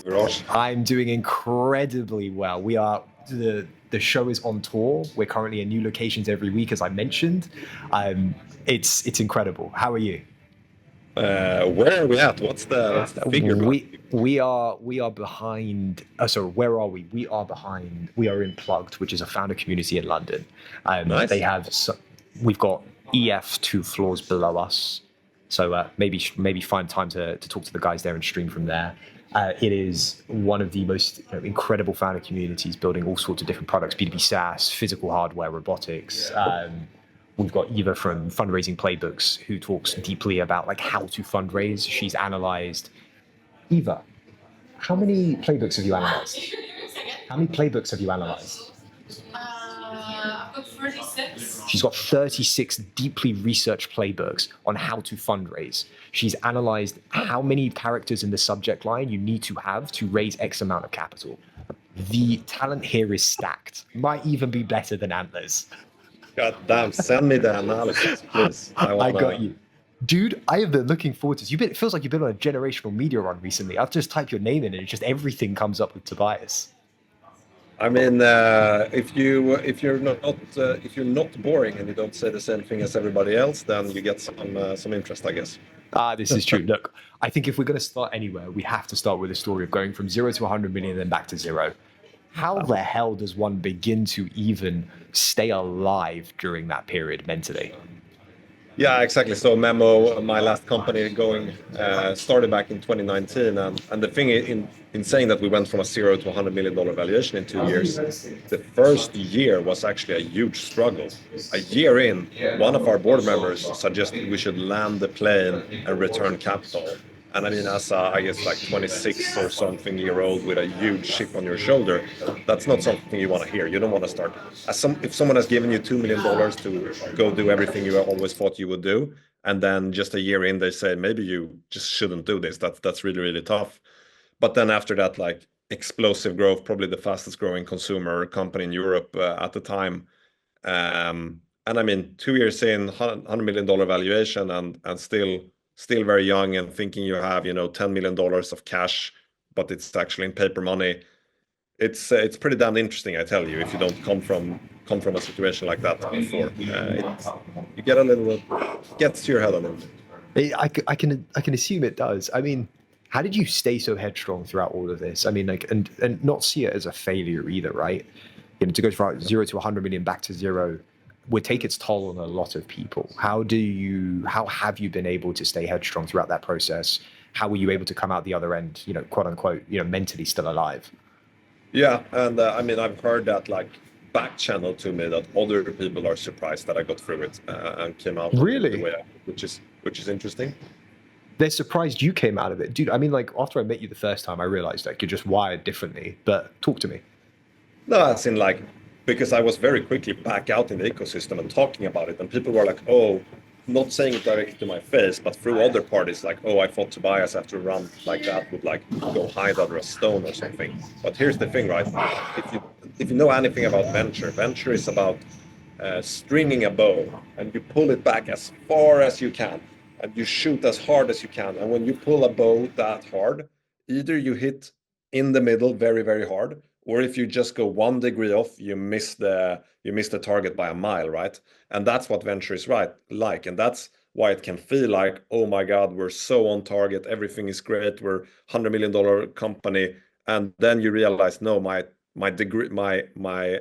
Raj. I'm doing incredibly well. The show is on tour. We're currently in new locations every week, as I mentioned. It's incredible. How are you? Where are we at? What's the figure behind We we are behind. So where are we? We are behind. We are in Plugged, which is a founder community in London. Nice. They have. We've got EF 2 floors below us. So maybe find time to talk to the guys there and stream from there. It is one of the most incredible founder communities, building all sorts of different products: B2B SaaS, physical hardware, robotics. We've got Eva from Fundraising Playbooks, who talks deeply about like how to fundraise. She's analyzed. Eva, how many playbooks have you analyzed? How many playbooks have you analyzed? I've got 36. She's got 36 deeply researched playbooks on how to fundraise. She's analyzed how many characters in the subject line you need to have to raise X amount of capital. The talent here is stacked. Might even be better than Antler's. God damn, send me the analysis, please. I got you. Dude, I have been looking forward to this. It feels like you've been on a generational media run recently. I've just typed your name in and it's just everything comes up with Tobias. I mean, if you're not boring and you don't say the same thing as everybody else, then you get some interest, I guess. This is true. Look, I think if we're going to start anywhere, we have to start with the story of going from 0 to 100 million and then back to 0. How the hell does one begin to even stay alive during that period mentally? Yeah, exactly. So Memo, my last company, started back in 2019, and the thing in saying that we went from a 0 to $100 million valuation in 2 years, the first year was actually a huge struggle. A year in, one of our board members suggested we should land the plane and return capital. And I mean, as I guess like 26 or something year old with a huge chip on your shoulder, that's not something you want to hear. You don't want to start. If someone has given you $2 million to go do everything you always thought you would do, and then just a year in, they say, maybe you just shouldn't do this. That's really, really tough. But then after that, like explosive growth, probably the fastest growing consumer company in Europe at the time. And I mean, 2 years in, $100 million valuation and still very young and thinking you have, $10 million of cash, but it's actually in paper money. It's pretty damn interesting, I tell you, if you don't come from a situation like that before. You get a little, gets to your head a little bit. I can assume it does. I mean, how did you stay so headstrong throughout all of this? I mean, like, and not see it as a failure either, right? To go from 0 to 100 million back to 0 would take its toll on a lot of people. How have you been able to stay headstrong throughout that process? How were you able to come out the other end, quote unquote, mentally still alive? Yeah, and I mean, I've heard that like back channel to me that other people are surprised that I got through it and came out Really? the way which is interesting. They're surprised you came out of it, dude. I mean, like after I met you the first time, I realized like you're just wired differently. But talk to me. No, it's in like, because I was very quickly back out in the ecosystem and talking about it, and people were like, oh, not saying it directly to my face, but through other parties, like, oh, I thought Tobias after a run like that would like go hide under a stone or something. But here's the thing, right? If you know anything about venture is about stringing a bow and you pull it back as far as you can and you shoot as hard as you can. And when you pull a bow that hard, either you hit in the middle very, very hard, or if you just go 1 degree off, you miss the target by a mile, right? And that's what venture is like. And that's why it can feel like, oh my God, we're so on target, everything is great, we're $100 million company. And then you realize, no, my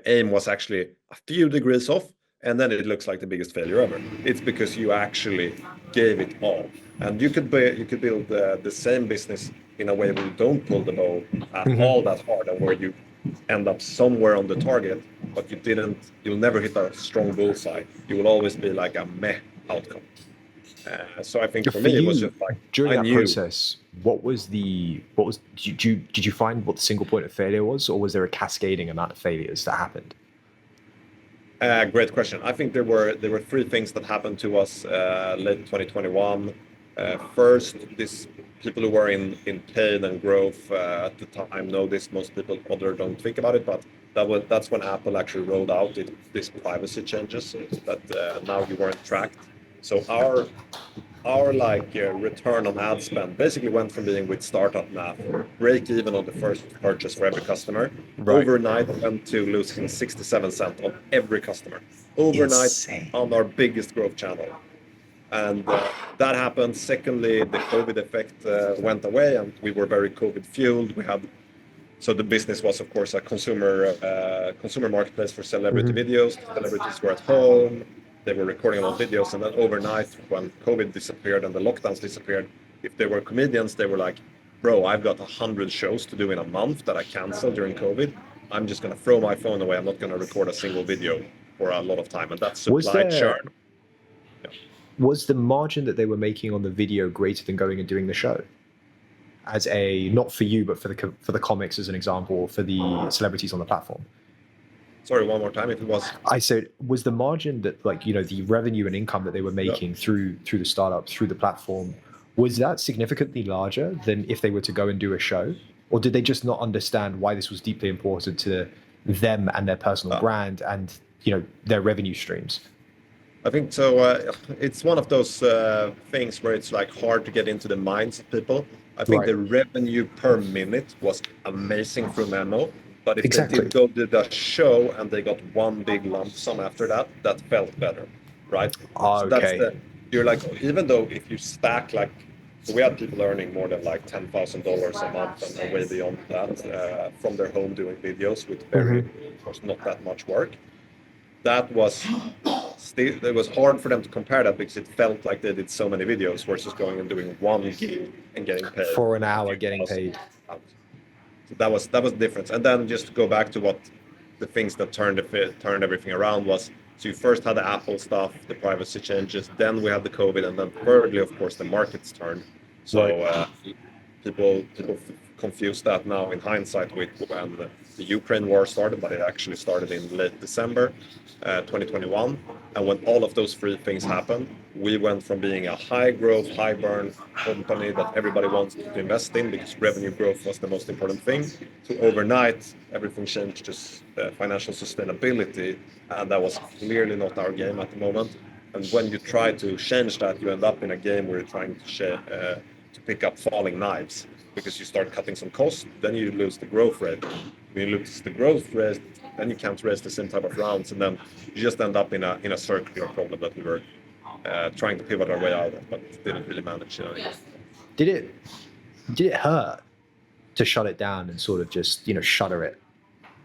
aim was actually a few degrees off, and then it looks like the biggest failure ever. It's because you actually gave it all. And you could build the same business in a way where you don't pull the bow at all that hard, and where you end up somewhere on the target, but you'll never hit a strong bullseye. You will always be like a meh outcome. So I think for me, it was just like, during that process, did you find what the single point of failure was, or was there a cascading amount of failures that happened? Great question. I think there were 3 things that happened to us late 2021. First, people who were in paid and growth at the time know this. Most people don't think about it, but that's when Apple actually rolled out this privacy changes that now you weren't tracked. So our return on ad spend basically went from being with startup math, break even on the first purchase for every customer, Right. overnight went to losing 67 cents on every customer. Overnight Insane. on our biggest growth channel. And that happened. Secondly, the COVID effect went away, and we were very COVID fueled. So the business was, of course, a consumer marketplace for celebrity videos. Celebrities were at home, they were recording a lot of videos, and then overnight, when COVID disappeared and the lockdowns disappeared, if they were comedians, they were like, "Bro, I've got 100 shows to do in a month that I canceled during COVID. I'm just gonna throw my phone away. I'm not gonna record a single video for a lot of time," and that's Was supply there churn. was the margin that they were making on the video greater than going and doing the show? As a, not for you, but for the comics as an example, for the celebrities on the platform. Sorry, one more time. If it was I said, was the margin that the revenue and income that they were making through the startup, through the platform, was that significantly larger than if they were to go and do a show? Or did they just not understand why this was deeply important to them and their personal brand and their revenue streams? I think so. It's one of those things where it's like hard to get into the minds of people. I think Right. the revenue per minute was amazing through Memo, but if they Exactly. did go to the show and they got one big lump sum after that, that felt better, right? So that's Okay. you're like, even though if you stack so we had people earning more than like $10,000 a month and way beyond that from their home doing videos with of course, not that much work. That was still, it was hard for them to compare that because it felt like they did so many videos versus going and doing one gig and getting paid For an hour a few getting thousand paid. pounds. So that was the difference. And then just to go back to what the things that turned everything around was, so you first had the Apple stuff, the privacy changes, then we had the COVID, and then thirdly, of course, the markets turned. So people confuse that now in hindsight with when the Ukraine war started, but it actually started in late December 2021. And when all of those three things happened, we went from being a high growth, high burn company that everybody wants to invest in because revenue growth was the most important thing, to overnight everything changed to financial sustainability, and that was clearly not our game at the moment. And when you try to change that, you end up in a game where you're trying to pick up falling knives because you start cutting some costs, then you lose the growth rate. When you lose the growth rate, then you can't raise the same type of rounds, and then you just end up in a circular problem that we were trying to pivot our way out of, but didn't really manage. Did it hurt to shut it down and sort of just shutter it,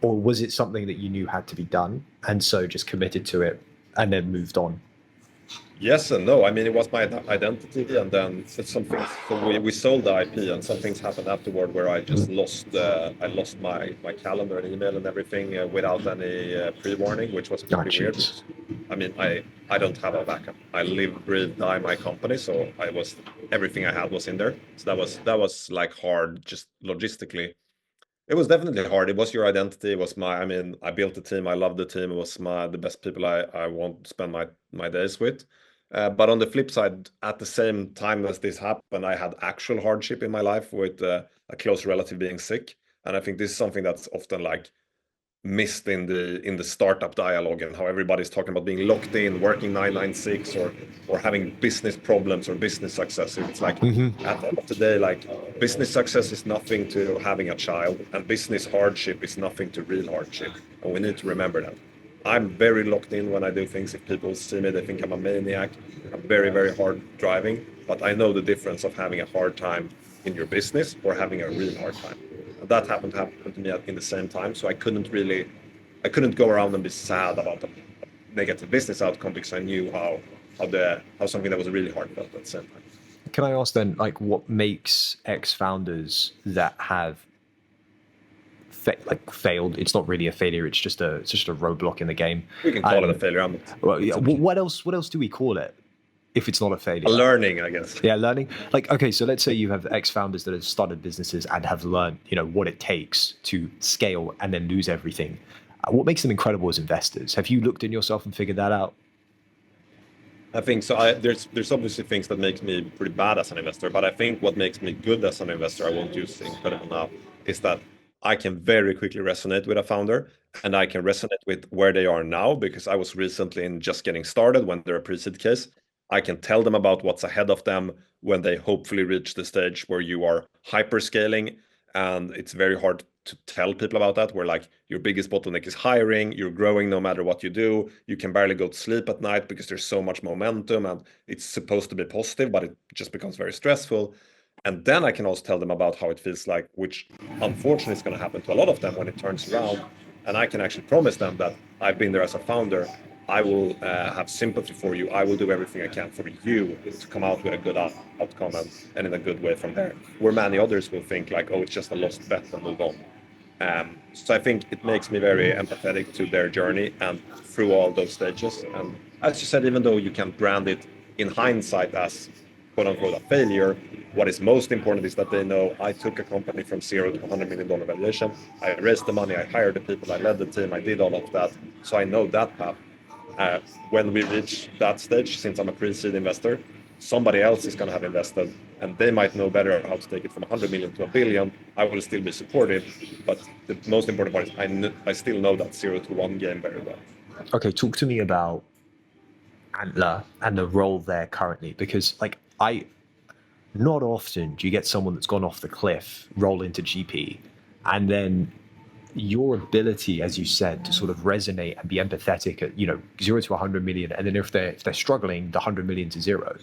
or was it something that you knew had to be done and so just committed to it and then moved on? Yes and no. I mean, it was my identity, and then it's something. So we sold the IP, and some things happened afterward where I just lost my calendar and email and everything without any pre-warning, which was pretty weird. Jeez. I mean, I don't have a backup. I live, breathe, die my company, so everything I had was in there. So that was like hard, just logistically. It was definitely hard. It was your identity. It was I mean, I built the team. I loved the team. It was the best people I want to spend my days with. But on the flip side, at the same time as this happened, I had actual hardship in my life with a close relative being sick. And I think this is something that's often missed in the startup dialogue, and how everybody's talking about being locked in, working 996, or having business problems or business success. It's like at the end of the day, business success is nothing to having a child, and business hardship is nothing to real hardship. And we need to remember that. I'm very locked in when I do things. If people see me, they think I'm a maniac. I'm very, very hard driving, but I know the difference of having a hard time in your business or having a real hard time. That happened to me in the same time. So I couldn't go around and be sad about the negative business outcome because I knew how something that was really hard felt at the same time. Can I ask then, what makes ex-founders that have failed? It's not really a failure. It's just a roadblock in the game. We can call it a failure. What else do we call it if it's not a failure? A learning, I guess. Yeah, learning. Okay, so let's say you have ex-founders that have started businesses and have learned, what it takes to scale and then lose everything. What makes them incredible as investors? Have you looked in yourself and figured that out? I think so. There's obviously things that make me pretty bad as an investor, but I think what makes me good as an investor, I won't use incredible now, is that I can very quickly resonate with a founder, and I can resonate with where they are now because I was recently in just getting started when they're a pre-seed case. I can tell them about what's ahead of them when they hopefully reach the stage where you are hyperscaling. And it's very hard to tell people about that, where like your biggest bottleneck is hiring, you're growing no matter what you do, you can barely go to sleep at night because there's so much momentum and it's supposed to be positive, but it just becomes very stressful. And then I can also tell them about how it feels like, which unfortunately is going to happen to a lot of them when it turns around. And I can actually promise them that I've been there as a founder. I will have sympathy for you. I will do everything I can for you to come out with a good outcome and in a good way from there. Where many others will think like, oh, it's just a lost bet and move on. So I think it makes me very empathetic to their journey and through all those stages. And as you said, even though you can brand it in hindsight as quote unquote a failure, what is most important is that they know I took a company from zero to $100 million valuation. I raised the money, I hired the people, I led the team, I did all of that. So I know that path. When we reach that stage, since I'm a pre-seed investor, somebody else is going to have invested and they might know better how to take it from 100 million to a billion. I will still be supportive, but the most important part is I still know that 0 to 1 game very well. Okay, talk to me about Antler and the role there currently, because like not often do you get someone that's gone off the cliff, roll into GP, and then your ability, as you said, to sort of resonate and be empathetic at 0 to 100 million, and then if they're struggling, the 100 million to zero.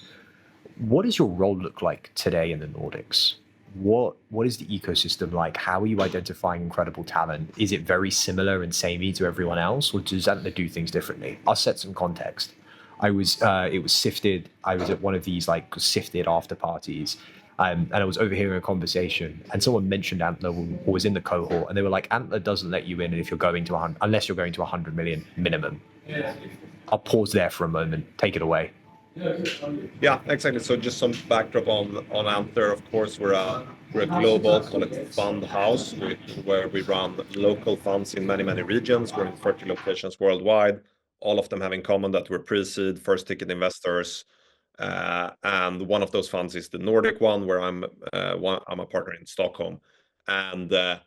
What does your role look like today in the Nordics? What is the ecosystem like? How are you identifying incredible talent? Is it very similar and samey to everyone else, or does Antler do things differently? I'll set some context. It was Sifted. I was at one of these like Sifted after parties, and I was overhearing a conversation, and someone mentioned Antler or was in the cohort, and they were like, Antler doesn't let you in if you're going to 100, unless you're going to 100 million minimum. I'll pause there for a moment. Take it away. Yeah, exactly. So just some backdrop on Antler. Of course, we're a global fund house where we run local funds in many regions. We're in 30 locations worldwide. All of them have in common that we're pre-seed, first ticket investors. And one of those funds is the Nordic one, where I'm a partner in Stockholm. And I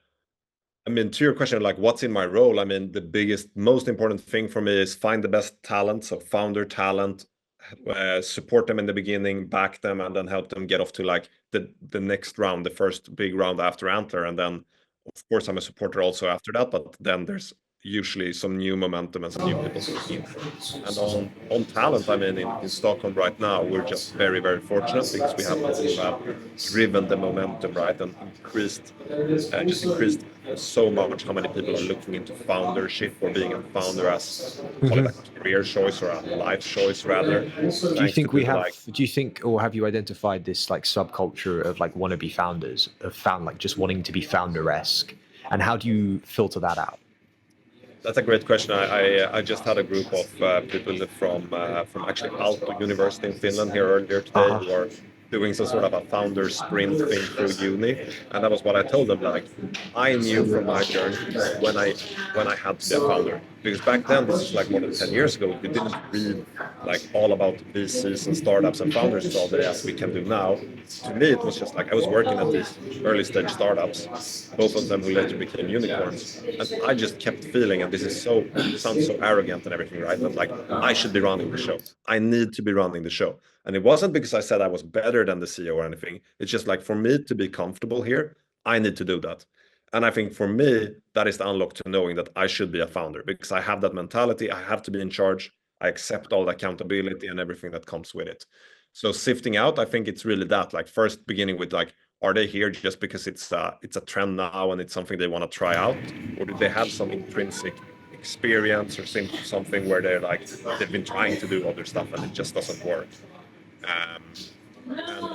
mean, to your question, like what's in my role? I mean, the most important thing for me is find the best talent, so founder talent, support them in the beginning, back them, and then help them get off to like the next round, the first big round after Antler. And then, of course, I'm a supporter also after that, but then there's usually some new momentum and some new people coming in. And on talent, I mean, in Stockholm right now, we're just very fortunate because we have people who have driven the momentum, right, and increased so much how many people are looking into foundership or being a founder as call it a career choice or a life choice rather. Do you think we have? Do you think, or have you identified this like subculture of like wannabe founders, of like just wanting to be founder-esque, and how do you filter that out? That's a great question. I just had a group of people from actually Aalto University in Finland here earlier today who are doing some sort of a founder sprint thing through uni, and that was what I told them. Like, I knew from my journey when I had to be a founder, because back then, this is like more than 10 years ago, we didn't read like all about VCs and startups and founders all day as we can do now. To me, it was just like I was working at these early stage startups, both of them who later became unicorns, and I just kept feeling, and this is sounds so arrogant and everything, right? But like I should be running the show. I need to be running the show. And it wasn't because I said I was better than the CEO or anything. It's just like for me to be comfortable here, I need to do that. And I think for me, that is the unlock to knowing that I should be a founder because I have that mentality. I have to be in charge. I accept all the accountability and everything that comes with it. So sifting out, I think it's really that, like first beginning with like, are they here just because it's a trend now and it's something they want to try out? Or do they have some intrinsic experience or something where they're like, they've been trying to do other stuff and it just doesn't work?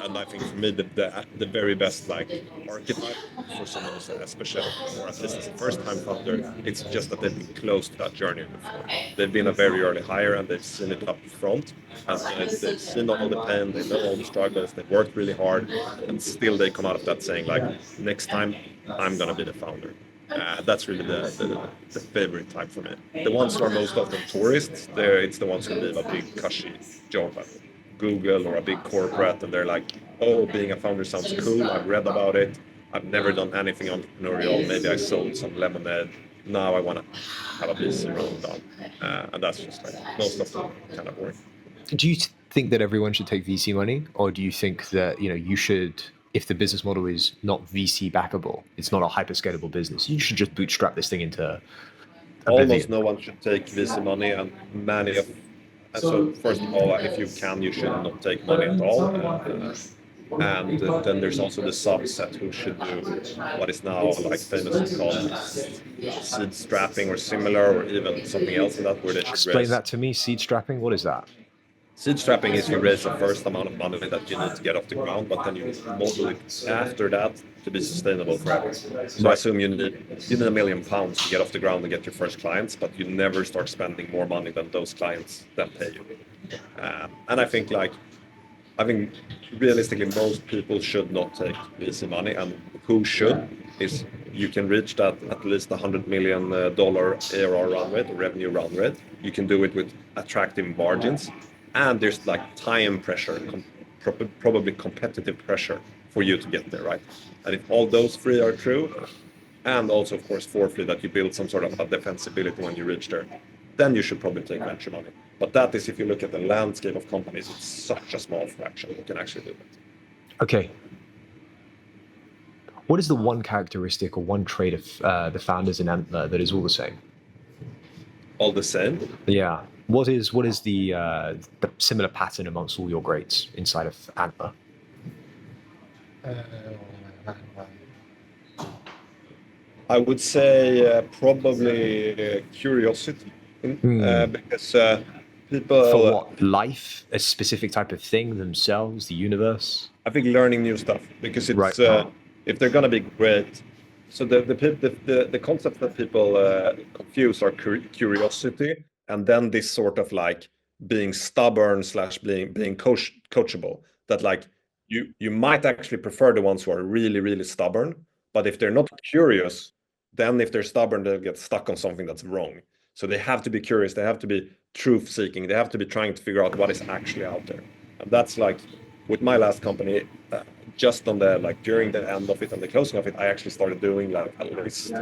And I think for me, the very best like archetype for someone who's a special, or at least as a first-time founder, it's just that they've been close to that journey before. They've been a very early hire and they've seen it up front, and they've seen all the pain, they know all the struggles, they've worked really hard, and still they come out of that saying like, next time I'm gonna be the founder. That's really the favorite type for me. The ones who are most often tourists, it's the ones who leave a big cushy job at Google or a big corporate, and they're like, oh, being a founder sounds cool. I've read about it. I've never done anything entrepreneurial. Maybe I sold some lemonade. Now I want to have a VC round done. And that's just like most of them kind of boring. Do you think that everyone should take VC money, or do you think that you should, if the business model is not VC backable, it's not a hyperscalable business, you should just bootstrap this thing into Almost oblivion? no one should take VC money, and and so first of all, if you can, you should not take money at all. And then there's also the subset who should do what is now like famously called seed strapping or similar, or even something else in that, where they should Explain raise. that to me. Seed strapping. What is that? Seed strapping is you raise the first amount of money that you need to get off the ground, but then you model it after that to be sustainable forever. So I assume you need £1 million to get off the ground and get your first clients, but you never start spending more money than those clients then pay you. And I think realistically most people should not take VC money, and who should is you can reach that at least $100 million ARR run rate or revenue run rate. You can do it with attractive margins. And there's like time pressure, probably competitive pressure for you to get there, right? And if all those three are true, and also, of course, fourthly, that you build some sort of a defensibility when you reach there, then you should probably take venture money. But that is, if you look at the landscape of companies, it's such a small fraction who can actually do it. Okay. What is the one characteristic or one trait of the founders in Antler that is all the same? All the same? Yeah. What is the similar pattern amongst all your greats inside of Antler? I would say probably curiosity, because people. For what? Life? A specific type of thing? Themselves? The universe? I think learning new stuff, because it's Right. If they're gonna be great. So the concept that people confuse are curiosity, and then this sort of like being stubborn / being coachable. That like you might actually prefer the ones who are really, really stubborn, but if they're not curious, then if they're stubborn, they'll get stuck on something that's wrong. So they have to be curious, they have to be truth seeking, they have to be trying to figure out what is actually out there. And that's like with my last company, just on the like during the end of it and the closing of it, I actually started doing like a list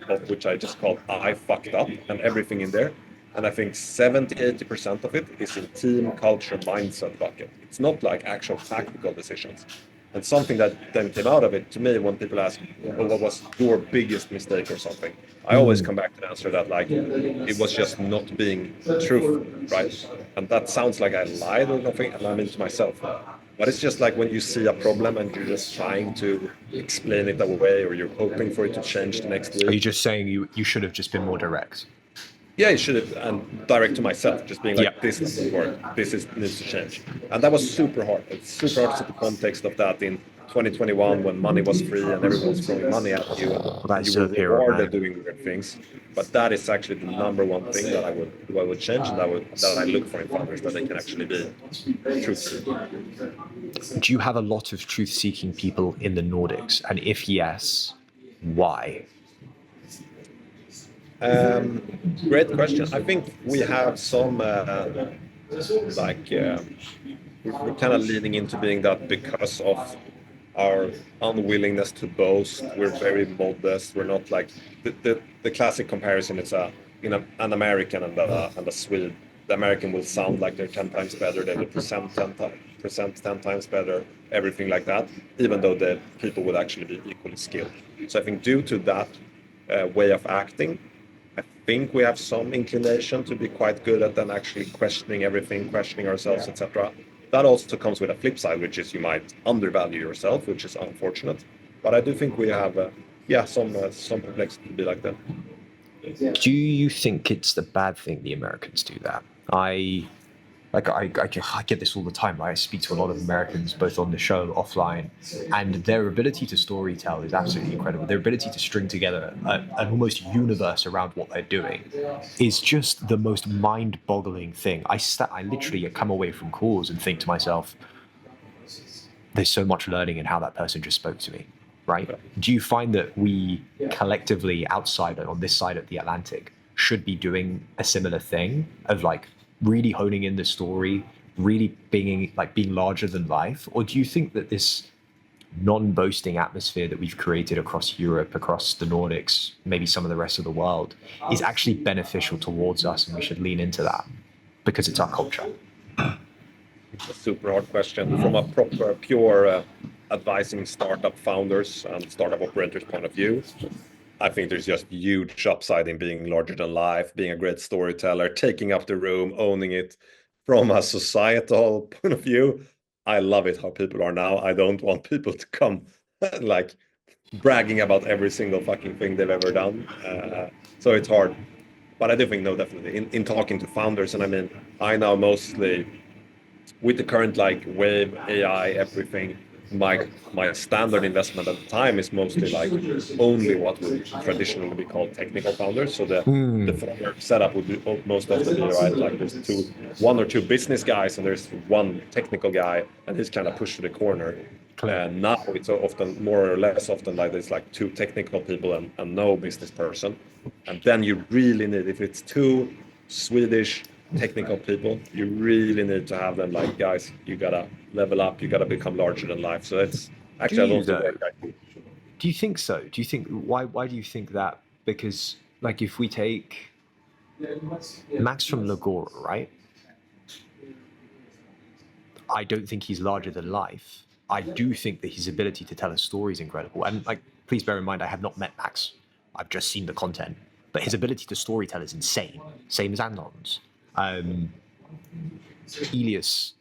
of which I just called I fucked up, and everything in there. And I think 70-80% of it is in team culture mindset bucket. It's not like actual tactical decisions. And something that then came out of it to me, when people ask, well, what was your biggest mistake or something, I always come back to the answer that like it was just not being truthful, right? And that sounds like I lied or nothing, and I mean to myself. But it's just like when you see a problem and you're just trying to explain it away, or you're hoping for it to change the next week. Are you just saying you should have just been more direct? Yeah, you should have, and direct to myself, just being like, this doesn't work, this needs to change. And that was super hard. It's super hard to set the context of that in 2021, when money was free and everyone was throwing money at you, and you were rewarded doing weird things. But that is actually the number one thing that I would change, and that I look for in founders, that they can actually be truthful. Do you have a lot of truth-seeking people in the Nordics? And if yes, why? Great question. I think we have some we're kind of leaning into being that because of our unwillingness to boast. We're very modest. We're not like the classic comparison. It's an American and a Swede. The American will sound like they're 10 times better. They will present 10 times better. Everything like that. Even though the people would actually be equally skilled. So I think due to that way of acting, I think we have some inclination to be quite good at then actually questioning everything, questioning ourselves, etc. That also comes with a flip side, which is you might undervalue yourself, which is unfortunate. But I do think we have, some complexity to be like that. Do you think it's the bad thing the Americans do that? I get this all the time, right? I speak to a lot of Americans, both on the show, offline, and their ability to storytell is absolutely incredible. Their ability to string together an almost universe around what they're doing is just the most mind-boggling thing. I literally come away from calls and think to myself, there's so much learning in how that person just spoke to me, right? Do you find that we collectively outside on this side of the Atlantic should be doing a similar thing of like really honing in the story, really being larger than life? Or do you think that this non-boasting atmosphere that we've created across Europe, across the Nordics, maybe some of the rest of the world, is actually beneficial towards us, and we should lean into that because it's our culture? a super hard question. From a proper, pure advising startup founders and startup operators point of view, I think there's just huge upside in being larger than life, being a great storyteller, taking up the room, owning it. From a societal point of view, I love it how people are now. I don't want people to come like bragging about every single fucking thing they've ever done. So it's hard. But I do think, no, definitely. In talking to founders, and I mean, I now mostly with the current like wave AI everything, my standard investment at the time is mostly like only what would traditionally be called technical founders. So the founder setup would be most often be right, like there's one or two business guys and there's one technical guy and he's kind of pushed to the corner. And now it's often more or less often like there's like two technical people and no business person. And then you really need, if it's two Swedish technical people, you really need to have them like, guys, you gotta level up, you gotta become larger than life. So it's actually I don't think do you think so? Do you think why do you think that? Because like if we take Max from Lagora, right? I don't think he's larger than life. I do think that his ability to tell a story is incredible. And like, please bear in mind, I have not met Max. I've just seen the content. But his ability to storytell is insane. Same as Anton's. Elias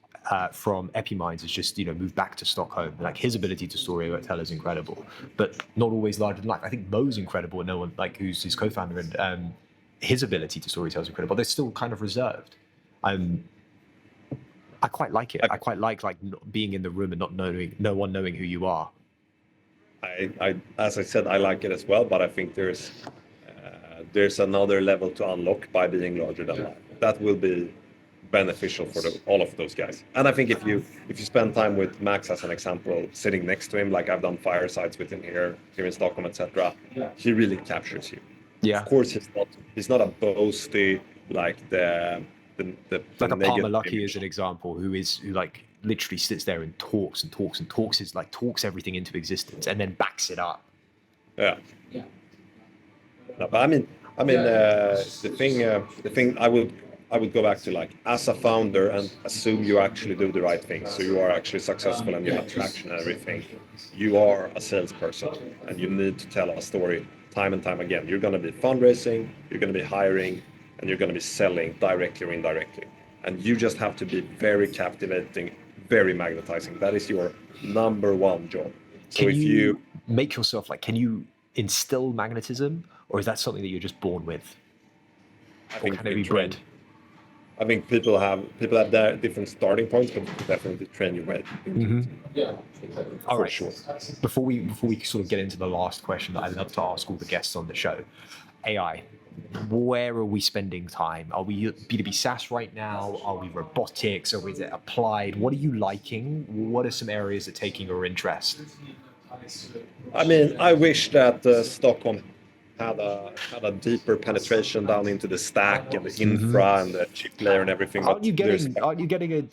from Epiminds has just moved back to Stockholm. Like his ability to storytell is incredible, but not always larger than life. I think Mo's incredible, and no one like who's his co-founder, and his ability to storytell is incredible. They're still kind of reserved. I quite like it. I quite like being in the room and no one knowing who you are. I as I said, I like it as well, but I think there's another level to unlock by being larger than life. That will be beneficial for all of those guys. And I think if you spend time with Max as an example, sitting next to him, like I've done firesides with him here in Stockholm, etc., he really captures you. Yeah. Of course, he's not a boasty like the like a Palmer Luckey is an example, who like literally sits there and talks and talks and talks, talks everything into existence and then backs it up. Yeah. No, but I mean, the thing I would go back to, like, as a founder and assume you actually do the right thing. So you are actually successful and you have traction and everything. You are a salesperson and you need to tell a story time and time again. You're going to be fundraising, you're going to be hiring, and you're going to be selling directly or indirectly. And you just have to be very captivating, very magnetizing. That is your number one job. So if you make yourself can you instill magnetism, or is that something that you're just born with? I think can it be bred? I think people have their different starting points, but you can definitely train your way. Yeah. All right. Sure. Before we sort of get into the last question that I love to ask all the guests on the show, AI. Where are we spending time? Are we B2B SaaS right now? Are we robotics? Or is it applied? What are you liking? What are some areas that are taking your interest? I mean, I wish that Stockholm had a deeper penetration down into the stack and the infra and the chip layer and everything. Aren't you getting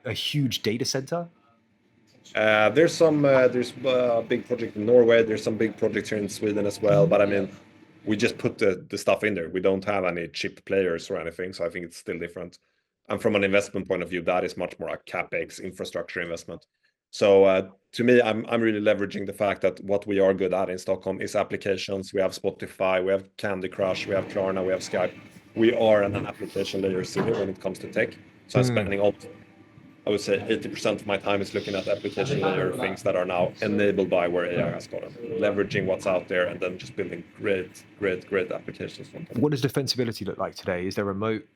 a huge data center? There's a big project in Norway. There's some big projects here in Sweden as well. But I mean, we just put the stuff in there. We don't have any chip players or anything, so I think it's still different. And from an investment point of view, that is much more a capex infrastructure investment. So to me, I'm really leveraging the fact that what we are good at in Stockholm is applications. We have Spotify, we have Candy Crush, we have Klarna, we have Skype. We are an application layer city when it comes to tech. So I'm spending I would say 80% of my time is looking at application layer things that are now enabled by where AI has gotten, leveraging what's out there and then just building great applications from them. What does defensibility look like today? Is there remote,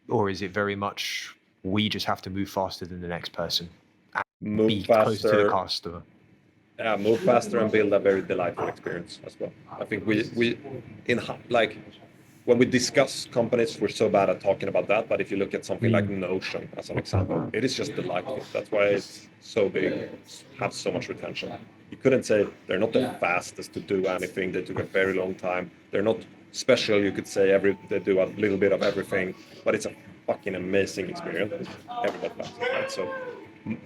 or is it very much we just have to move faster than the next person? Move faster, closer to the customer. Yeah, move faster and build a very delightful experience as well. I think we when we discuss companies, we're so bad at talking about that. But if you look at something like Notion as an example, it is just delightful. That's why it's so big, has so much retention. You couldn't say they're not the fastest to do anything. They took a very long time. They're not special. You could say they do a little bit of everything, but it's a fucking amazing experience. Everybody loves it, right? So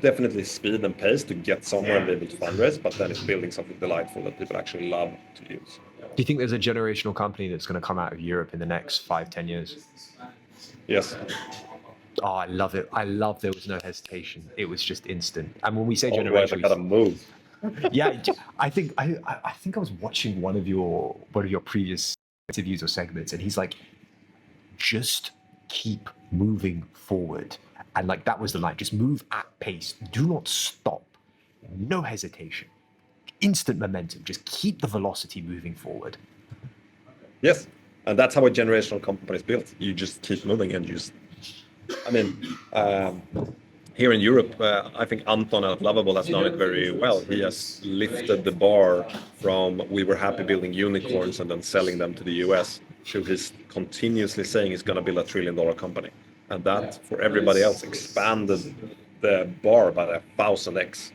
definitely speed and pace to get somewhere and be able to fundraise, but then it's building something delightful that people actually love to use. Do you think there's a generational company that's going to come out of Europe in the next 5-10 years? Yes. Oh, I love it. I love there was no hesitation. It was just instant. And when we say Otherwise, I generational, gotta move. yeah, I think I was watching one of your previous interviews or segments, and he's like, just keep moving forward. And like that was the line, just move at pace. Do not stop. No hesitation. Instant momentum. Just keep the velocity moving forward. Yes, and that's how a generational company is built. You just keep moving and you just. I mean, here in Europe, I think Anton at Lovable has done it very well. He has lifted the bar from we were happy building unicorns and then selling them to the US to his continuously saying he's going to build $1 trillion company. And that, for everybody else, expanded the bar by 1,000x.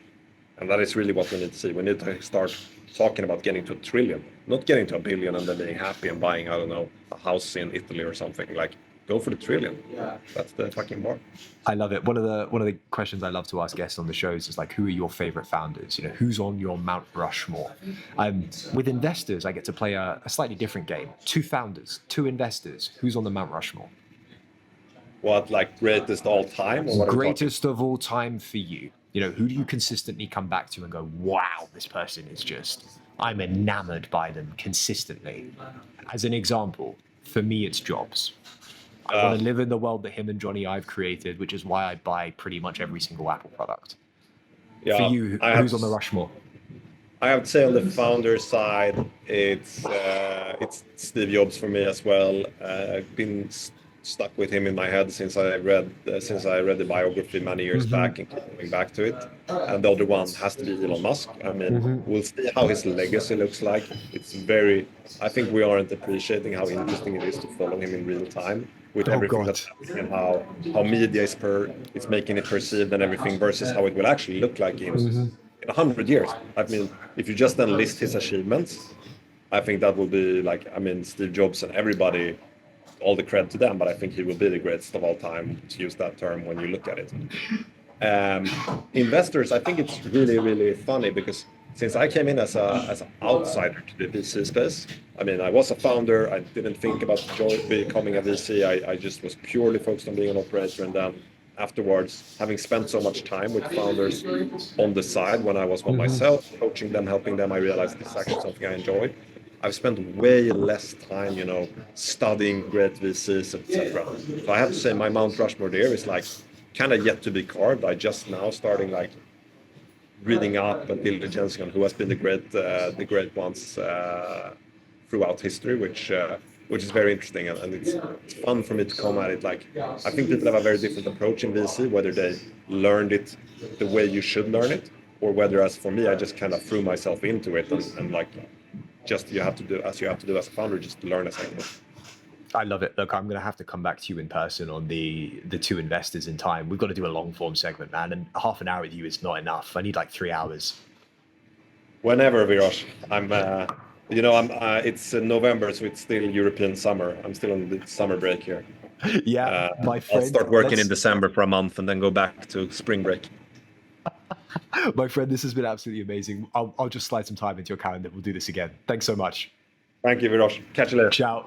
And that is really what we need to see. We need to start talking about getting to $1 trillion, not getting to $1 billion and then being happy and buying, I don't know, a house in Italy or something. Like, go for the $1 trillion. That's the fucking bar. I love it. One of the questions I love to ask guests on the shows is like, who are your favorite founders? You know, who's on your Mount Rushmore? With investors, I get to play a slightly different game. 2 founders, 2 investors. Who's on the Mount Rushmore? What, like greatest all time? Or what greatest of all time for you? You know, who do you consistently come back to and go, wow, this person is just, I'm enamored by them consistently. As an example, for me, it's Jobs. I want to live in the world that him and Johnny Ive created, which is why I buy pretty much every single Apple product. Yeah, for you, who's on the Rushmore? I have to say on the founder side, it's Steve Jobs for me as well. I've been stuck with him in my head since I read the biography many years back and keep coming back to it. And the other one has to be Elon Musk. I mean, we'll see how his legacy looks like. I think we aren't appreciating how interesting it is to follow him in real time with everything that's happening and how media is making it perceived and everything versus how it will actually look like in 100 years. I mean, if you just then list his achievements, I think that will be like, I mean, Steve Jobs and everybody, all the credit to them, but I think he will be the greatest of all time, to use that term when you look at it. Investors, I think it's really, really funny because since I came in as an outsider to the VC space, I mean, I was a founder, I didn't think about becoming a VC, I just was purely focused on being an operator, and then afterwards, having spent so much time with founders on the side when I was by myself, coaching them, helping them, I realized this is actually something I enjoy. I've spent way less time, you know, studying great VCs, etc. So I have to say my Mount Rushmore there is like kind of yet to be carved. I just now starting like reading up and diligencing on who has been the great ones throughout history, which is very interesting, and it's fun for me to come at it. Like, I think people have a very different approach in VC, whether they learned it the way you should learn it, or whether, as for me, I just kind of threw myself into it and like, just you have to do as a founder, just learn as I go. I love it. Look, I'm going to have to come back to you in person on the 2 investors in time. We've got to do a long form segment, man, and half an hour with you is not enough. I need like 3 hours. Whenever, Virosh. It's November, so it's still European summer. I'm still on the summer break here. Yeah, my friend. I'll start working in December for a month and then go back to spring break. My friend, this has been absolutely amazing. I'll just slide some time into your calendar. We'll do this again. Thanks so much. Thank you, Virosh. Catch you later. Ciao.